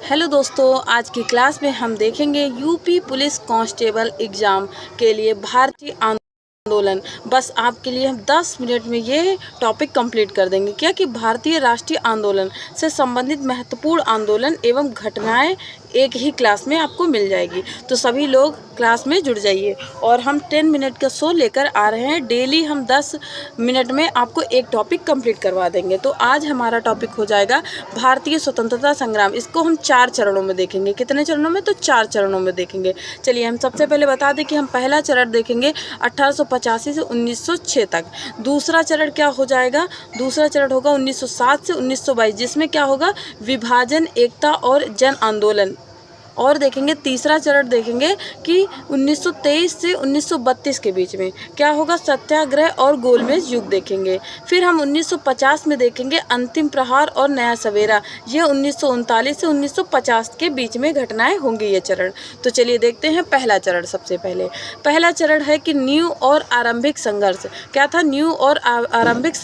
Hello दोस्तों, आज की क्लास में हम देखेंगे यूपी पुलिस कांस्टेबल एग्ज़ाम के लिए भारतीय आंदोलन। बस आपके लिए हम 10 मिनट में ये टॉपिक कंप्लीट कर देंगे। क्या कि भारतीय राष्ट्रीय आंदोलन से संबंधित महत्वपूर्ण आंदोलन एवं घटनाएं एक ही क्लास में आपको मिल जाएगी। तो सभी लोग क्लास में जुड़ जाइए। और हम 10 मिनट का शो लेकर आ रहे हैं। डेली हम 10 मिनट में आपको एक टॉपिक कंप्लीट करवा देंगे। तो आज हमारा टॉपिक हो जाएगा भारतीय स्वतंत्रता संग्राम। इसको हम 4 चरणों में देखेंगे। कितने चरणों में? तो 4 चरणों में देखेंगे। चलिए हम सबसे पहले बता दें कि हम पहला चरण देखेंगे 1885 से 1906 तक। दूसरा चरण क्या हो जाएगा? दूसरा चरण होगा 1907 से 1922, जिसमें क्या होगा? विभाजन, एकता और जन आंदोलन। और देखेंगे तीसरा चरण देखेंगे कि 1923 से 1932 के बीच में क्या होगा? सत्याग्रह और गोलमेज युग देखेंगे। फिर हम 1950 में देखेंगे अंतिम प्रहार और नया सवेरा। ये 1939 से 1950 के बीच में घटनाएं होंगी ये चरण। तो चलिए देखते हैं पहला चरण। सबसे पहले पहला चरण है कि न्यू और आरंभिक संघर्ष। क्या था? न्यू और आरंभिक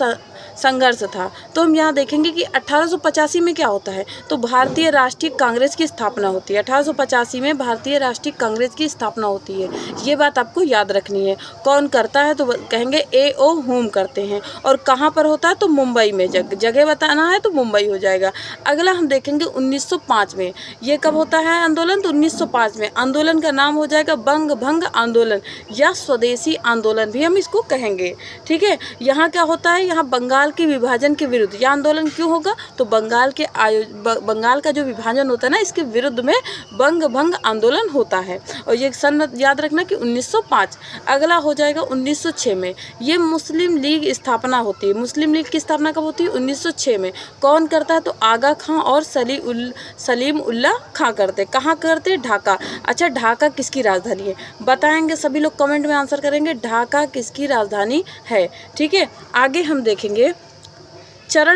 संघर्ष था। तो हम यहाँ देखेंगे कि 1885 में क्या होता है? तो भारतीय राष्ट्रीय कांग्रेस की स्थापना होती है। 1885 में भारतीय राष्ट्रीय कांग्रेस की स्थापना होती है। ये बात आपको याद रखनी है। कौन करता है? तो कहेंगे A.O. होम करते हैं। और कहाँ पर होता है? तो मुंबई में। जगह बताना है तो मुंबई हो जाएगा। अगला हम देखेंगे 1905 में। ये कब होता है आंदोलन? तो 1905 में। आंदोलन का नाम हो जाएगा बंग भंग आंदोलन या स्वदेशी आंदोलन भी हम इसको कहेंगे। ठीक है। यहाँ क्या होता है? यहाँ बंगाल के विभाजन के विरुद्ध यह आंदोलन क्यों होगा? तो बंगाल का जो विभाजन होता है ना, इसके विरुद्ध में बंग भंग आंदोलन होता है। और ये सन याद रखना कि 1905। अगला हो जाएगा 1906 में। ये मुस्लिम लीग स्थापना होती है। मुस्लिम लीग की स्थापना कब होती है? 1906 में। कौन करता है? तो आगा खां और सलीम उल्लाह खां करते। कहाँ करते? ढाका। अच्छा, ढाका किसकी राजधानी है? बताएंगे सभी लोग, कमेंट में आंसर करेंगे ढाका किसकी राजधानी है। ठीक है। आगे हम देखेंगे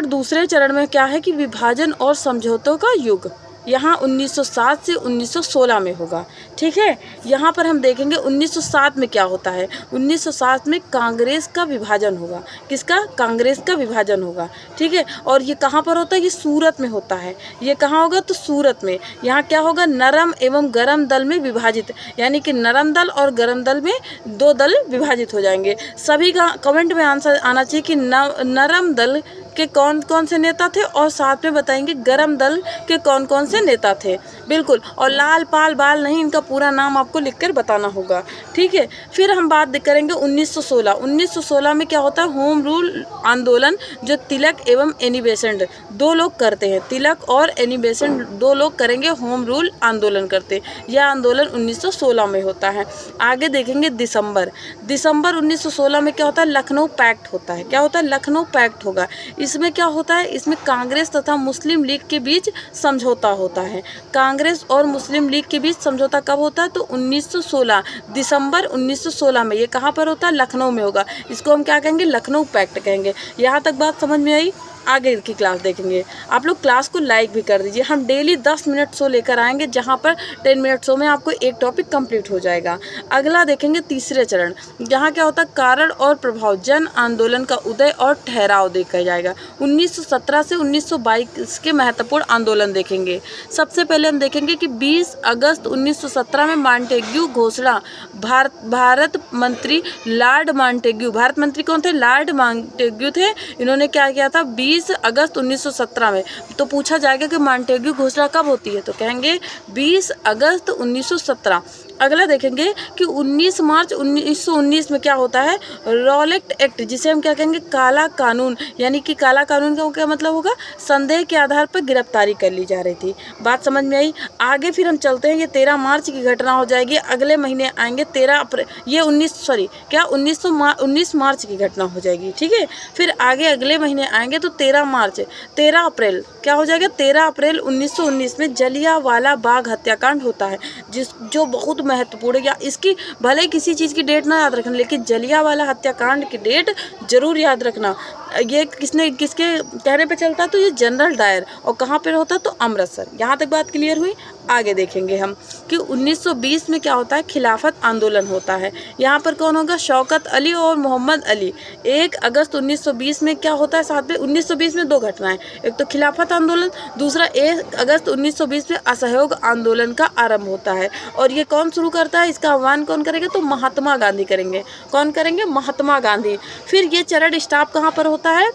दूसरे चरण में क्या है कि विभाजन और समझौतों का युग। यहाँ 1907 से 1916 में होगा। ठीक है। यहाँ पर हम देखेंगे 1907 में क्या होता है? 1907 में कांग्रेस का विभाजन होगा। किसका? कांग्रेस का विभाजन होगा। ठीक है। और ये कहाँ पर होता है? ये सूरत में होता है। ये कहाँ होगा? तो सूरत में। यहाँ क्या होगा? नरम एवं गरम दल में विभाजित, यानी कि नरम दल और गरम दल में 2 दल विभाजित हो जाएंगे। सभी का कमेंट में आंसर आना चाहिए कि नरम दल के कौन कौन से नेता थे, और साथ में बताएंगे गरम दल के कौन कौन से नेता थे। बिल्कुल। और लाल पाल बाल नहीं, इनका पूरा नाम आपको लिखकर बताना होगा। ठीक है। फिर हम बात करेंगे 1916। 1916 में क्या होता है? होम रूल आंदोलन, जो तिलक एवं एनी बेसेंट 2 लोग करते हैं। तिलक और एनी बेसेंट 2 लोग करेंगे, होम रूल आंदोलन करते। यह आंदोलन 1916 में होता है। आगे देखेंगे दिसंबर 1916 में क्या होता है? लखनऊ पैक्ट होता है। क्या होता है? लखनऊ पैक्ट होगा। इसमें क्या होता है? इसमें कांग्रेस तथा मुस्लिम लीग के बीच समझौता होता है। कांग्रेस और मुस्लिम लीग के बीच समझौता कब होता है? तो 1916, दिसंबर 1916 में। ये कहाँ पर होता है? लखनऊ में होगा। इसको हम क्या कहेंगे? लखनऊ पैक्ट कहेंगे। यहाँ तक बात समझ में आई? आगे की क्लास देखेंगे। आप लोग क्लास को लाइक भी कर दीजिए। हम डेली 10 मिनट शो लेकर आएंगे, जहाँ पर 10 मिनट शो में आपको एक टॉपिक कंप्लीट हो जाएगा। अगला देखेंगे तीसरे चरण। जहाँ क्या होता है? कारण और प्रभाव, जन आंदोलन का उदय और ठहराव देखा जाएगा। 1917 से 1922 के महत्वपूर्ण आंदोलन देखेंगे। सबसे पहले हम देखेंगे कि 20 अगस्त 1917 में मॉन्टेग्यू घोषणा। भारत मंत्री लॉर्ड मॉन्टेग्यू, भारत मंत्री कौन थे? लॉर्ड मॉन्टेग्यू थे। इन्होंने क्या किया था? 20 अगस्त 1917 में। तो पूछा जाएगा कि मॉन्टेग्यू घोषणा कब होती है? तो कहेंगे 20 अगस्त 1917। अगला देखेंगे कि 19 मार्च 1919 में क्या होता है? रॉलेट एक्ट, जिसे हम क्या कहेंगे? काला कानून। यानी कि काला कानून का क्या मतलब होगा? संदेह के आधार पर गिरफ्तारी कर ली जा रही थी। बात समझ में आई? आगे फिर हम चलते हैं। ये 13 मार्च की घटना हो जाएगी। अगले महीने आएंगे 13 अप्रैल, ये 19 मार्च की घटना हो जाएगी। ठीक है। फिर आगे अगले महीने आएंगे तो 13 अप्रैल क्या हो जाएगा? 13 अप्रैल 1919 में जलियांवाला बाग हत्याकांड होता है, जो बहुत महत्वपूर्ण है। या इसकी भले ही किसी चीज़ की डेट ना याद रखना, लेकिन जलियांवाला हत्याकांड की डेट जरूर याद रखना। ये किसके कहने पे चलता है? तो ये जनरल डायर। और कहाँ पे होता है? तो अमृतसर। यहाँ तक बात क्लियर हुई? आगे देखेंगे हम कि 1920 में क्या होता है, खिलाफत आंदोलन होता है। यहाँ पर कौन होगा, शौकत अली और मोहम्मद अली। 1 अगस्त 1920 में क्या होता है, साथ में 1920 में 2 घटनाएं, एक तो खिलाफत आंदोलन, दूसरा 1 अगस्त 1920 में असहयोग आंदोलन का आरंभ होता है। और ये कौन शुरू करता है, इसका आह्वान कौन करेंगे, तो महात्मा गांधी करेंगे। कौन करेंगे, महात्मा गांधी। फिर ये चरण स्टॉप कहाँ पर होता है,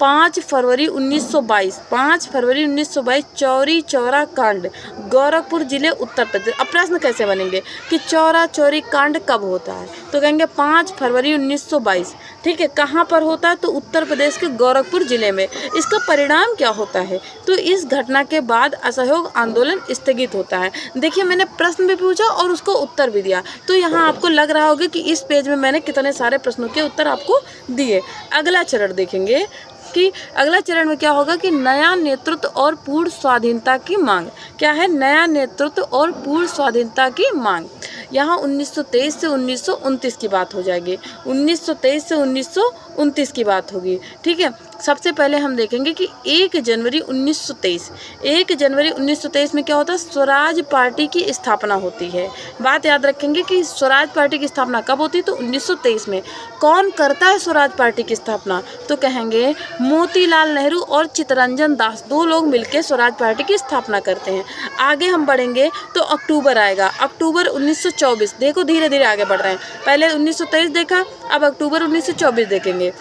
5 फरवरी 1922, 5 फरवरी 1922 चौरी चौरा कांड, गोरखपुर जिले उत्तर प्रदेश। अब प्रश्न कैसे बनेंगे कि चौरा चौरी कांड कब होता है, तो कहेंगे 5 फरवरी 1922। ठीक है, कहाँ पर होता है, तो उत्तर प्रदेश के गोरखपुर जिले में। इसका परिणाम क्या होता है, तो इस घटना के बाद असहयोग आंदोलन स्थगित होता है। देखिए मैंने प्रश्न भी पूछा और उसको उत्तर भी दिया, तो यहाँ आपको लग रहा होगा कि इस पेज में मैंने कितने सारे प्रश्नों के उत्तर आपको दिए। अगला चरण देखेंगे कि अगला चरण में क्या होगा कि नया नेतृत्व और पूर्ण स्वाधीनता की मांग। क्या है, नया नेतृत्व और पूर्ण स्वाधीनता की मांग। यहाँ 1923 से 1929 की बात हो जाएगी, 1923 से 1929 की बात होगी। ठीक है, सबसे पहले हम देखेंगे कि 1 जनवरी 1923, 1 जनवरी 1923 में क्या होता है, स्वराज पार्टी की स्थापना होती है। बात याद रखेंगे कि स्वराज पार्टी की स्थापना कब होती है, तो 1923 में। कौन करता है स्वराज पार्टी की स्थापना, तो कहेंगे मोतीलाल नेहरू और चित्तरंजन दास, 2 लोग मिलकर स्वराज पार्टी की स्थापना करते हैं। आगे हम बढ़ेंगे तो अक्टूबर आएगा, अक्टूबर 1924। देखो धीरे धीरे आगे बढ़ रहे हैं, पहले 1923 देखा, अब अक्टूबर 1924 देखेंगे।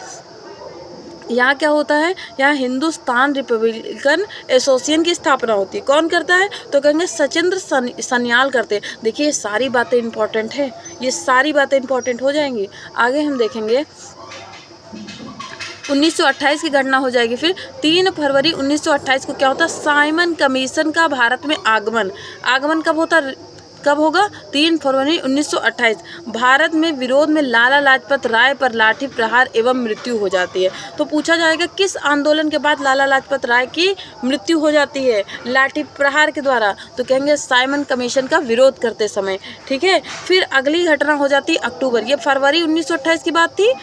यहाँ क्या होता है, यहाँ हिंदुस्तान रिपब्लिकन एसोसिएशन की स्थापना होती है। कौन करता है, तो कहेंगे सचिंद्र सन्याल करते हैं। देखिए ये सारी बातें इंपॉर्टेंट है, ये सारी बातें इंपॉर्टेंट हो जाएंगी। आगे हम देखेंगे 1928 की घटना हो जाएगी। फिर 3 फरवरी 1928 को क्या होता है, साइमन कमीशन का भारत में आगमन। आगमन कब होगा, 3 फरवरी 1928। भारत में विरोध में लाला लाजपत राय पर लाठी प्रहार एवं मृत्यु हो जाती है। तो पूछा जाएगा किस आंदोलन के बाद लाला लाजपत राय की मृत्यु हो जाती है, लाठी प्रहार के द्वारा, तो कहेंगे साइमन कमीशन का विरोध करते समय। ठीक है, फिर अगली घटना हो जाती है अक्टूबर, ये फरवरी 1928 की बात थी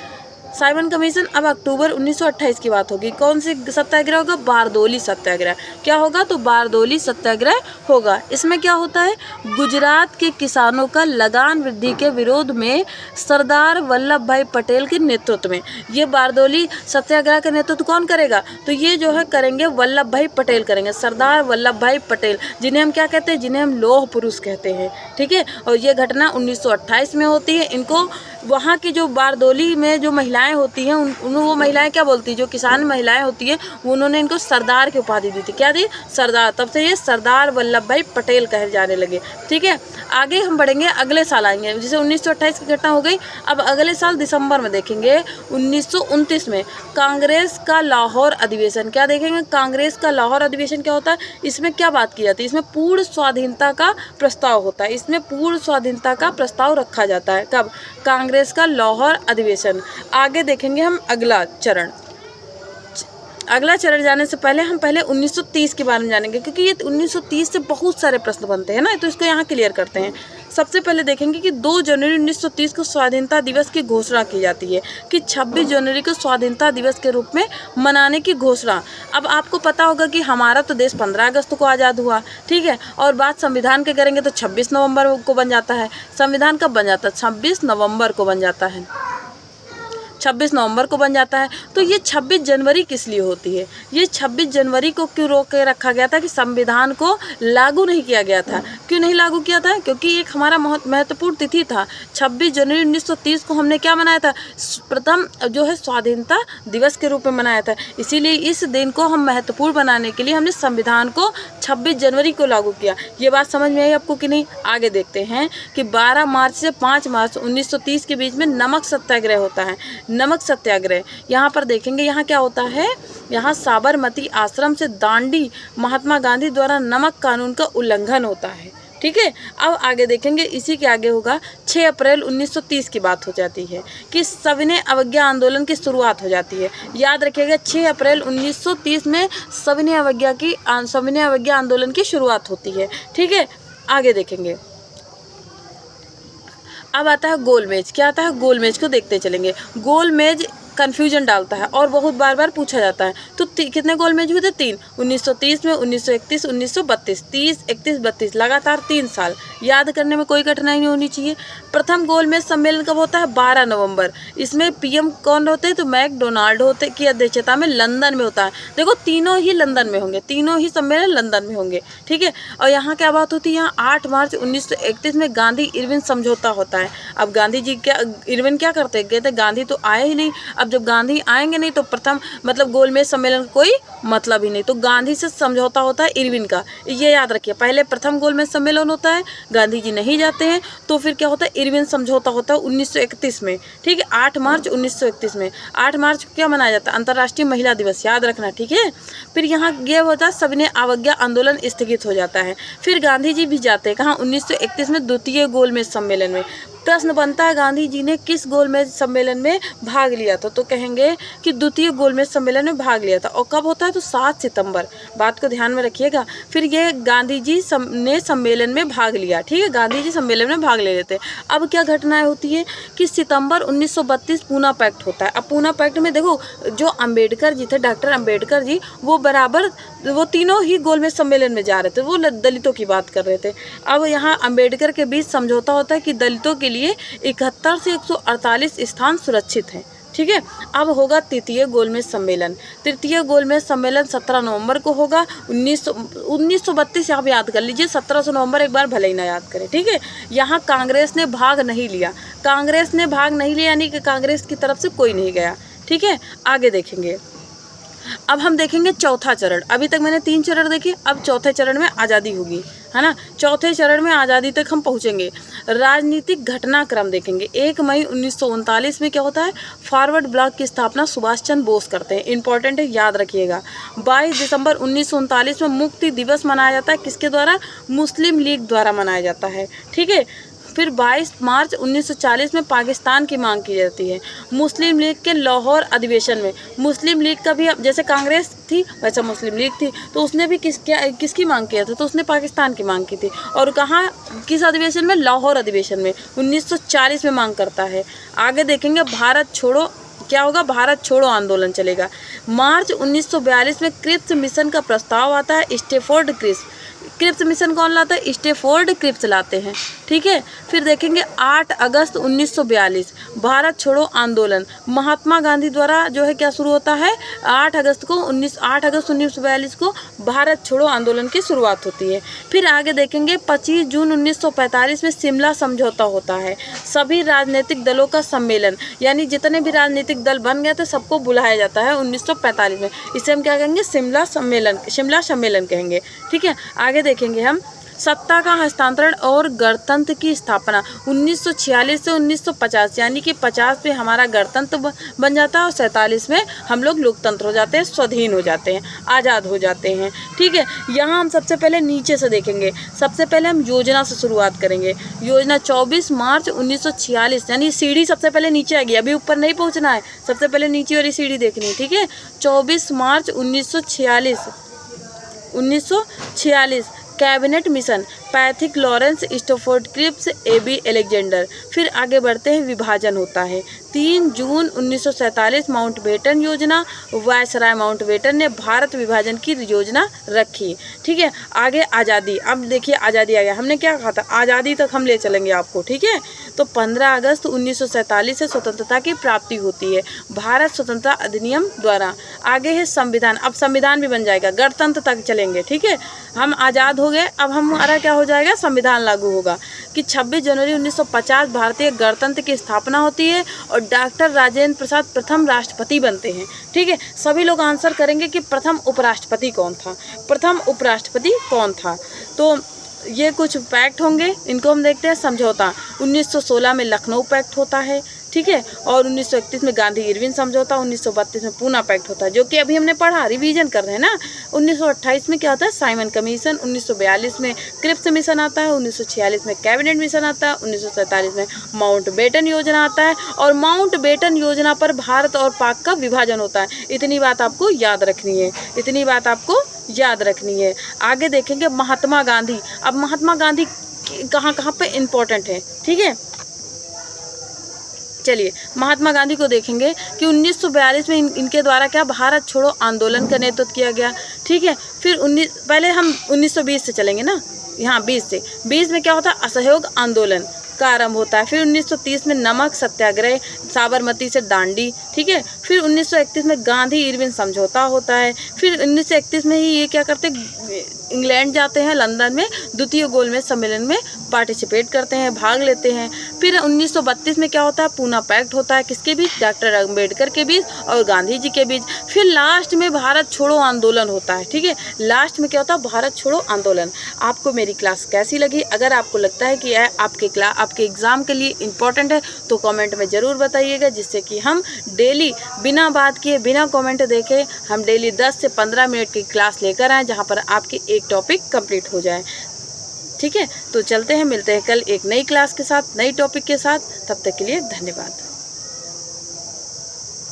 साइमन कमीशन। अब अक्टूबर 1928 की बात होगी, कौन सी सत्याग्रह होगा, बारदोली सत्याग्रह। क्या होगा, तो बारदोली सत्याग्रह होगा। इसमें क्या होता है, गुजरात के किसानों का लगान वृद्धि के विरोध में सरदार वल्लभ भाई पटेल के नेतृत्व में, ये बारदोली सत्याग्रह का नेतृत्व कौन करेगा, तो ये जो है करेंगे वल्लभ भाई पटेल करेंगे, सरदार वल्लभ भाई पटेल, जिन्हें हम क्या कहते हैं, जिन्हें हम लौह पुरुष कहते हैं। ठीक है, और ये घटना 1928 में होती है। इनको वहाँ की जो बारदोली में जो महिलाएं होती हैं, वो महिलाएं क्या बोलती हैं, जो किसान महिलाएं होती हैं, उन्होंने इनको सरदार की उपाधि दी थी। क्या दी, सरदार। तब से ये सरदार वल्लभ भाई पटेल कहे जाने लगे। ठीक है, आगे हम बढ़ेंगे, अगले साल आएंगे, जैसे 1928 की घटना हो गई। अब अगले साल दिसंबर में देखेंगे 1929 में कांग्रेस का लाहौर अधिवेशन। क्या देखेंगे, कांग्रेस का लाहौर अधिवेशन क्या होता है, इसमें क्या बात की जाती है, इसमें पूर्ण स्वाधीनता का प्रस्ताव होता है, इसमें पूर्ण स्वाधीनता का प्रस्ताव रखा जाता है। कब, कांग्रेस का लाहौर अधिवेशन। आगे देखेंगे हम अगला चरण। अगला चरण जाने से पहले हम पहले 1930 के बारे में जानेंगे, क्योंकि ये 1930 से बहुत सारे प्रश्न बनते हैं ना, तो इसको यहाँ क्लियर करते हैं। सबसे पहले देखेंगे कि 2 जनवरी 1930 को स्वाधीनता दिवस की घोषणा की जाती है, कि 26 जनवरी को स्वाधीनता दिवस के रूप में मनाने की घोषणा। अब आपको पता होगा कि हमारा तो देश 15 अगस्त को आज़ाद हुआ। ठीक है, और बात संविधान के करेंगे तो 26 नवंबर को बन जाता है। संविधान कब बन जाता है, 26 नवंबर को बन जाता है, 26 नवंबर को बन जाता है। तो ये 26 जनवरी किस लिए होती है, ये 26 जनवरी को क्यों रोक के रखा गया था, कि संविधान को लागू नहीं किया गया था। क्यों नहीं लागू किया था, क्योंकि एक हमारा महत्वपूर्ण तिथि था, 26 जनवरी 1930 को हमने क्या मनाया था, प्रथम जो है स्वाधीनता दिवस के रूप में मनाया था। इसीलिए इस दिन को हम महत्वपूर्ण बनाने के लिए हमने संविधान को 26 जनवरी को लागू किया। ये बात समझ में आई आपको कि नहीं। आगे देखते हैं कि 12 मार्च से 5 मार्च 1930 के बीच में नमक सत्याग्रह होता है। नमक सत्याग्रह यहाँ पर देखेंगे, यहाँ क्या होता है, यहाँ साबरमती आश्रम से दांडी महात्मा गांधी द्वारा नमक कानून का उल्लंघन होता है। ठीक है, अब आगे देखेंगे, इसी के आगे होगा 6 अप्रैल 1930 की बात हो जाती है कि सविनय अवज्ञा आंदोलन की शुरुआत हो जाती है। याद रखिएगा 6 अप्रैल 1930 में सविनय अवज्ञा आंदोलन की शुरुआत होती है। ठीक है, आगे देखेंगे। अब आता है गोलमेज। क्या आता है, गोलमेज को देखते चलेंगे। गोलमेज कन्फ्यूजन डालता है और बहुत बार बार पूछा जाता है। तो कितने गोलमेज हुए थे? 3, 1930 में, 1931, 1932, 30, 31, 32, लगातार 3 साल। याद करने में कोई कठिनाई नहीं होनी चाहिए। प्रथम गोलमेज सम्मेलन कब होता है? 12 नवंबर। इसमें पीएम कौन होते हैं? तो मैकडोनाल्ड होते की अध्यक्षता में लंदन में होता है। देखो तीनों ही लंदन में होंगे, तीनों ही सम्मेलन लंदन में होंगे, ठीक है। और यहाँ क्या बात होती है? यहाँ 8 मार्च 1931 में गांधी इरविन समझौता होता है। अब गांधी जी इरविन क्या करते? कहते गांधी तो आए ही नहीं, अब जब गांधी आएंगे नहीं तो प्रथम मतलब गोलमेज सम्मेलन का कोई मतलब ही नहीं। तो गांधी से समझौता होता है इरविन का, ये याद रखिए। पहले प्रथम गोलमेज सम्मेलन होता है, गांधी जी नहीं जाते हैं, तो फिर क्या होता है? इरविन समझौता होता है 1931 में, ठीक है, 8 मार्च 1931 में। 8 मार्च को क्या मनाया जाता है? अंतर्राष्ट्रीय महिला दिवस, याद रखना, ठीक है। फिर यहाँ ये होता है सविनय अवज्ञा आंदोलन स्थगित हो जाता है। फिर गांधी जी भी जाते हैं कहाँ? 1931 में द्वितीय गोलमेज सम्मेलन में। प्रश्न बनता है गांधी जी ने किस गोलमेज सम्मेलन में भाग लिया था? तो कहेंगे कि द्वितीय गोलमेज सम्मेलन में भाग लिया था। और कब होता है? तो 7 सितंबर, बात को ध्यान में रखिएगा। फिर ये गांधी जी ने सम्मेलन में भाग लिया, ठीक है, गांधी जी सम्मेलन में भाग ले लेते हैं। अब क्या घटनाएं होती है कि सितंबर 1932 पूना पैक्ट होता है। अब पूना पैक्ट में देखो जो अम्बेडकर जी थे, डॉक्टर अम्बेडकर जी, वो तीनों ही गोलमेज सम्मेलन में जा रहे थे, वो दलितों की बात कर रहे थे। अब यहाँ अम्बेडकर के बीच समझौता होता है कि दलितों के लिए 71 से 148 स्थान सुरक्षित हैं, ठीक है। अब होगा तृतीय गोलमेज सम्मेलन। तृतीय गोलमेज सम्मेलन 17 नवंबर को होगा 1932। आप याद कर लीजिए, 17 नवंबर एक बार भले ही ना याद करें, ठीक है। यहाँ कांग्रेस ने भाग नहीं लिया, कांग्रेस ने भाग नहीं लिया यानी कि कांग्रेस की तरफ से कोई नहीं गया, ठीक है। आगे देखेंगे, अब हम देखेंगे चौथा चरण। अभी तक मैंने 3 चरण देखे, अब चौथे चरण में आज़ादी होगी, है ना। चौथे चरण में आज़ादी तक हम पहुँचेंगे। राजनीतिक घटनाक्रम देखेंगे। 1 मई 1939 में क्या होता है? फॉरवर्ड ब्लॉक की स्थापना सुभाष चंद्र बोस करते हैं, इंपॉर्टेंट है, याद रखिएगा। 22 दिसंबर 1939 में मुक्ति दिवस मनाया जाता है, किसके द्वारा? मुस्लिम लीग द्वारा मनाया जाता है, ठीक है। फिर 22 मार्च 1940 में पाकिस्तान की मांग की जाती है। मुस्लिम लीग के लाहौर अधिवेशन में, मुस्लिम लीग का भी जैसे कांग्रेस थी वैसा मुस्लिम लीग थी, तो उसने भी किसकी मांग किया था? तो उसने पाकिस्तान की मांग की थी। और कहाँ, किस अधिवेशन में? लाहौर अधिवेशन में 1940 में मांग करता है। आगे देखेंगे भारत छोड़ो, क्या होगा? भारत छोड़ो आंदोलन चलेगा। मार्च 1942 में क्रिप्स मिशन का प्रस्ताव आता है। स्टैफोर्ड क्रिप्स मिशन कौन लाता है? स्टैफोर्ड क्रिप्स लाते हैं, ठीक है। फिर देखेंगे 8 अगस्त 1942 भारत छोड़ो आंदोलन महात्मा गांधी द्वारा जो है क्या शुरू होता है? 8 अगस्त 1942 को भारत छोड़ो आंदोलन की शुरुआत होती है। फिर आगे देखेंगे 25 जून 1945 में शिमला समझौता होता है। सभी राजनीतिक दलों का सम्मेलन, यानी जितने भी राजनीतिक दल बन गए थे सबको बुलाया जाता है 1945 में। इसे हम क्या कहेंगे? शिमला सम्मेलन कहेंगे, ठीक है। आगे देखेंगे हम सत्ता का हस्तांतरण और गणतंत्र की स्थापना 1946 से 1950, यानी कि 50 में हमारा गणतंत्र बन जाता है और 47 में हम लोग लोकतंत्र हो जाते हैं, स्वाधीन हो जाते हैं, आज़ाद हो जाते हैं, ठीक है। यहाँ हम सबसे पहले नीचे से देखेंगे। सबसे पहले हम योजना से शुरुआत करेंगे। योजना 24 मार्च 1946, यानी सीढ़ी सबसे पहले नीचे आएगी, अभी ऊपर नहीं पहुँचना है, सबसे पहले नीचे वाली सीढ़ी देखनी है, ठीक है। 24 मार्च 1946 cabinet mission Pethick Lawrence Stafford Cripps A B Alexander. फिर आगे बढ़ते हैं, विभाजन होता है 3 जून 1947 माउंटबेटन योजना, वायसराय माउंटबेटन ने भारत विभाजन की योजना रखी, ठीक है। आगे आज़ादी, अब देखिए आज़ादी आ गया, हमने क्या कहा था? आज़ादी तक हम ले चलेंगे आपको, ठीक है। तो 15 अगस्त 1947 से स्वतंत्रता की प्राप्ति होती है भारत स्वतंत्रता अधिनियम द्वारा। आगे है संविधान, अब संविधान भी बन जाएगा, गणतंत्र तक चलेंगे, ठीक है। हम आज़ाद हो गए, अब हमारा क्या हो जाएगा? संविधान लागू होगा कि 26 जनवरी 1950 भारतीय गणतंत्र की स्थापना होती है और डॉक्टर राजेंद्र प्रसाद प्रथम राष्ट्रपति बनते हैं, ठीक है। सभी लोग आंसर करेंगे कि प्रथम उपराष्ट्रपति कौन था, प्रथम उपराष्ट्रपति कौन था। तो ये कुछ पैक्ट होंगे, इनको हम देखते हैं। समझौता 1916 में लखनऊ पैक्ट होता है, ठीक है। और 1931 में गांधी इरविन समझौता, 1932 में पूना पैक्ट होता है, जो कि अभी हमने पढ़ा, रिवीजन कर रहे हैं ना। 1928 में क्या होता है? Simon commission. 1942 में क्रिप्स मिशन आता है। 1946 में कैबिनेट मिशन आता है। 1947 में माउंटबेटन योजना आता है और माउंटबेटन योजना पर भारत और पाक का विभाजन होता है। इतनी बात आपको याद रखनी है, इतनी बात आपको याद रखनी है। आगे देखेंगे महात्मा गांधी। अब महात्मा गांधी कहाँ कहाँ पे इम्पोर्टेंट है, ठीक है। चलिए महात्मा गांधी को देखेंगे कि 1942 में इनके द्वारा क्या भारत छोड़ो आंदोलन का नेतृत्व किया गया। ठीक है, फिर पहले हम 1920 से चलेंगे ना, यहाँ 20 में क्या होता है, असहयोग आंदोलन का आरंभ होता है। फिर 1930 में नमक सत्याग्रह, साबरमती से दांडी। ठीक है, फिर 1931 में गांधी इरविन समझौता होता है। फिर 1931 में ही ये क्या करते, इंग्लैंड जाते हैं, लंदन में द्वितीय गोलमेज सम्मेलन में पार्टिसिपेट करते हैं, भाग लेते हैं। फिर 1932 में क्या होता है, पूना पैक्ट होता है, किसके बीच, डॉक्टर अम्बेडकर के बीच और गांधी जी के बीच। फिर लास्ट में भारत छोड़ो आंदोलन होता है। ठीक है, लास्ट में क्या होता है, भारत छोड़ो आंदोलन। आपको मेरी क्लास कैसी लगी? अगर आपको लगता है कि आपके एग्ज़ाम के लिए इम्पोर्टेंट है तो कमेंट में ज़रूर बताइएगा, जिससे कि हम डेली बिना बात किए, बिना कमेंट देखे, हम डेली 10 से 15 मिनट की क्लास लेकर आएँ, जहाँ पर आपकी एक टॉपिक कंप्लीट हो जाए। ठीक है, तो चलते हैं, मिलते हैं कल एक नई क्लास के साथ, नई टॉपिक के साथ। तब तक के लिए धन्यवाद।